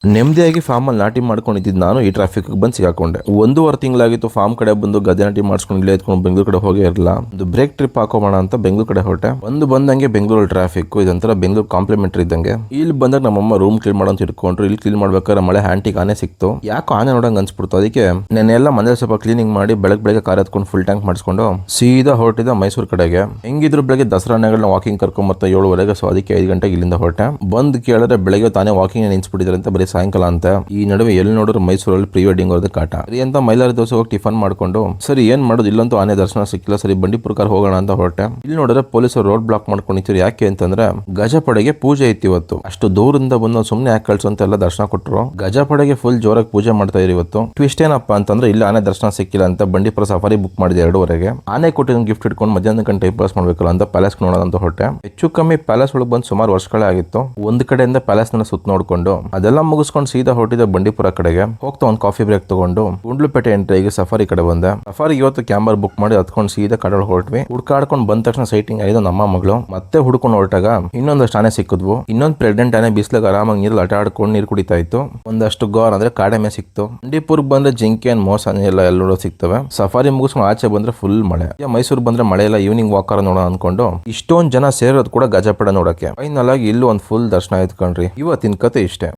ನೆಮ್ಮದಿಯಾಗಿ ಫಾರ್ಮಲ್ಲಿ ನಾಟಿ ಮಾಡ್ಕೊಂಡಿದ್ದು ನಾನು ಈ ಟ್ರಾಫಿಕ್ ಬಂದು ಸಿಗಾಕೊಂಡೆ. 1.5 ತಿಂಗಳಾಗಿತ್ತು ಫಾರ್ಮ್ ಕಡೆ ಬಂದು ಗದ್ದೆ ನಾಟಿ ಮಾಡಿಸ್ಕೊಂಡು ಇಲ್ಲೇ ಎತ್ಕೊಂಡು ಬೆಂಗಳೂರು ಕಡೆ ಹೋಗೇ ಇರಲಿಲ್ಲ. ಒಂದು ಬ್ರೇಕ್ ಟ್ರಿಪ್ ಹಾಕೋಣ ಅಂತ ಬೆಂಗಳೂರು ಕಡೆ ಹೊರಟೆ. ಬಂದಂಗೆ ಬೆಂಗಳೂರು ಟ್ರಾಫಿಕ್ ಇದೊಂಥರ ಬೆಂಗಳೂರು ಕಾಂಪ್ಲಿಮೆಂಟರಿ ಇದ್ದಂಗೆ. ಇಲ್ಲಿ ಬಂದಾಗ ನಮ್ಮಮ್ಮ ರೂಮ್ ಕ್ಲೀನ್ ಮಾಡೋಂತ ಇಟ್ಕೊಂಡ್ರು. ಇಲ್ಲಿ ಕ್ಲೀನ್ ಮಾಡ್ಬೇಕಾದ್ರೆ ಮಳೆ ಹ್ಯಾಂಟಿಗೆ ಆನೆ ಸಿಕ್ತು. ಯಾಕೋ ಆನೆ ನೋಡಂಗ್ ಅನ್ಸ್ಬಿಡ್ತು. ಅದಕ್ಕೆ ನೆನ್ನೆಲ್ಲ ಮನೇಲಿ ಸ್ವಲ್ಪ ಕ್ಲೀನಿಂಗ್ ಮಾಡಿ ಬೆಳಗ್ಗೆ ಕಾರ್ ಎತ್ಕೊಂಡು ಫುಲ್ ಟ್ಯಾಂಕ್ ಮಾಡಿಸ್ಕೊಂಡು ಸೀದಾ ಹೊರಟಿದ್ದ ಮೈಸೂರು ಕಡೆಗೆ. ಹೆಂಗಿದ್ರು ಬೆಳಗ್ಗೆ ದಸರಾ ಹಣ್ಣಗಳನ್ನ ವಾಕಿಂಗ್ ಕರ್ಕೊಂಡ್ ಮತ್ತೆ 7:30. ಸೊ ಅದಕ್ಕೆ 5 ಗಂಟೆಗೆ ಇಲ್ಲಿಂದ ಹೊರಟೆ. ಬಂದ್ ಕೇಳಿದ್ರೆ ಬೆಳಗ್ಗೆ ತಾನೇ ವಾಕಿಂಗ್ ನಿಲ್ಸ್ಬಿಟ್ಟಿದ್ದಾರೆ ಅಂತ ಬರೀ ಸಾಯಂಕಾಲ ಅಂತ. ಈ ನಡುವೆ ಎಲ್ಲಿ ನೋಡಿದ್ರು ಮೈಸೂರಲ್ಲಿ ಪ್ರೀ ವೆಡ್ಡಿಂಗ್ ಅವ್ರದ್ದು ಕಾಟ. ಸರಿ ಅಂತ ಮೈಲಾರಿ ದೋಸೆ ಹೋಗಿ ಟಿಫನ್ ಮಾಡ್ಕೊಂಡು ಸರಿ ಏನ್ ಮಾಡೋದು, ಇಲ್ಲಂತೂ ಆನೆ ದರ್ಶನ ಸಿಕ್ಕಿಲ್ಲ. ಸರಿ ಬಂಡೀಪುರ ಕಾರ್ ಹೋಗೋಣ ಅಂತ ಹೊರಟೆ. ಇಲ್ಲಿ ನೋಡಿದ್ರೆ ಪೊಲೀಸರು ರೋಡ್ ಬ್ಲಾಕ್ ಮಾಡ್ಕೊಂಡಿದ್ರು. ಯಾಕೆ ಅಂತಂದ್ರೆ ಗಜಪಡೆಗೆ ಪೂಜೆ ಇತ್ತು ಇವತ್ತು. ಅಷ್ಟು ದೂರದಿಂದ ಬಂದು ಸುಮ್ನೆ ಯಾಕೆ ಕಳ್ಸು ಅಂತ ಎಲ್ಲ ದರ್ಶನ ಕೊಟ್ಟರು. ಗಜಪಡೆಗೆ ಫುಲ್ ಜೋರಾಗಿ ಪೂಜೆ ಮಾಡ್ತಾ ಇದ್ರು ಇವತ್ತು. ಟ್ವಿಸ್ಟ್ ಏನಪ್ಪಾ ಅಂತಂದ್ರೆ ಇಲ್ಲಿ ಆನೆ ದರ್ಶನ ಸಿಕ್ಕಿಲ್ಲ ಅಂತ ಬಂಡೀಪುರ ಸಫಾರಿ ಬುಕ್ ಮಾಡಿದೆ 2:30ಗೆ. ಆನೆ ಕೊಟ್ಟಿದ್ದು ಗಿಫ್ಟ್ ಇಟ್ಕೊಂಡು ಮಧ್ಯಾಹ್ನ ಗಂಟೆ ಟೈಮ್ ಪಾಸ್ ಮಾಡ್ಬೇಕಲ್ಲ ಅಂತ ಪ್ಯಾಲೇಸ್ ನೋಡೋಣ ಅಂತ ಹೊರಟೆ. ಹೆಚ್ಚು ಕಮ್ಮಿ ಪ್ಯಾಲೇಸ್ ಒಳಗೆ ಬಂದು ಸುಮಾರು ವರ್ಷಗಳೇ ಆಗಿತ್ತು. ಒಂದ್ ಕಡೆಯಿಂದ ಪ್ಯಾಲೇಸ್ ನ ಸುತ್ತ ನೋಡ್ಕೊಂಡು ಅದೆಲ್ಲ ಮುಗಿಸ್ಕೊಂಡು ಸೀದಾ ಹೊರಟಿದ್ದೆ ಬಂಡೀಪುರ ಕಡೆಗೆ. ಹೋಗ್ತಾ ಒಂದು ಕಾಫಿ ಬ್ರೇಕ್ ತಗೊಂಡು ಗುಂಡ್ಲುಪೇಟೆ ಎಂಟ್ರಿಗೆ ಸಫಾರಿ ಕಡೆ ಬಂದೆ. ಸಫಾರಿ ಇವತ್ತು ಕ್ಯಾಮರಾ ಬುಕ್ ಮಾಡಿ ಹತ್ಕೊಂಡು ಸೀದಾ ಕಡೆ ಹೊರಟ್ವಿ. ಹುಡ್ಕಾಡ್ಕೊಂಡು ಬಂದ ತಕ್ಷಣ ಸೈಟಿಂಗ್ ಆಯ್ತು ನಮ್ಮ ಮಗಳು. ಮತ್ತೆ ಹುಡ್ಕೊಂಡು ಹೊರಟಾಗ ಇನ್ನೊಂದಷ್ಟು ಆನೆ ಸಿಕ್ಕಿದ್ವು. ಇನ್ನೊಂದು ಪ್ರೆಗ್ನೆಂಟ್ ಆನೆ ಬಿಸ್ಲಾಗ ಆರಾಮಾಗಿ ನೀರಲ್ಲಿ ಆಟ ಆಡ್ಕೊಂಡು ನೀರು ಕುಡಿತಾ ಇತ್ತು. ಒಂದಷ್ಟು ಗೋರ್ ಅಂದ್ರೆ ಕಾಡೆಮೆ ಸಿಕ್ತು. ಬಂಡೀಪುರ್ ಬಂದ್ರೆ ಜಿಂಕೆ ಮೋಸ ಎಲ್ಲ ಸಿಗ್ತವೆ. ಸಫಾರಿ ಮುಗಿಸ್ಕೊಂಡು ಆಚೆ ಬಂದ್ರೆ ಫುಲ್ ಮಳೆ. ಮೈಸೂರು ಬಂದ್ರೆ ಮಳೆ ಎಲ್ಲ ಈವ್ನಿಂಗ್ ವಾಕರ್ ನೋಡೋಣ ಅನ್ಕೊಂಡು ಇಷ್ಟೊಂದು ಜನ ಸೇರೋದು ಕೂಡ ಗಜಪಡೆ ನೋಡಕ್ಕೆ. ಫೈನಲ್ ಆಗಿ ಇಲ್ಲೂ ಒಂದು ಫುಲ್ ದರ್ಶನ ಆಯ್ತು ಕಣ್ರಿ. ಇವತ್ತಿನ ಕತೆ ಇಷ್ಟೇ.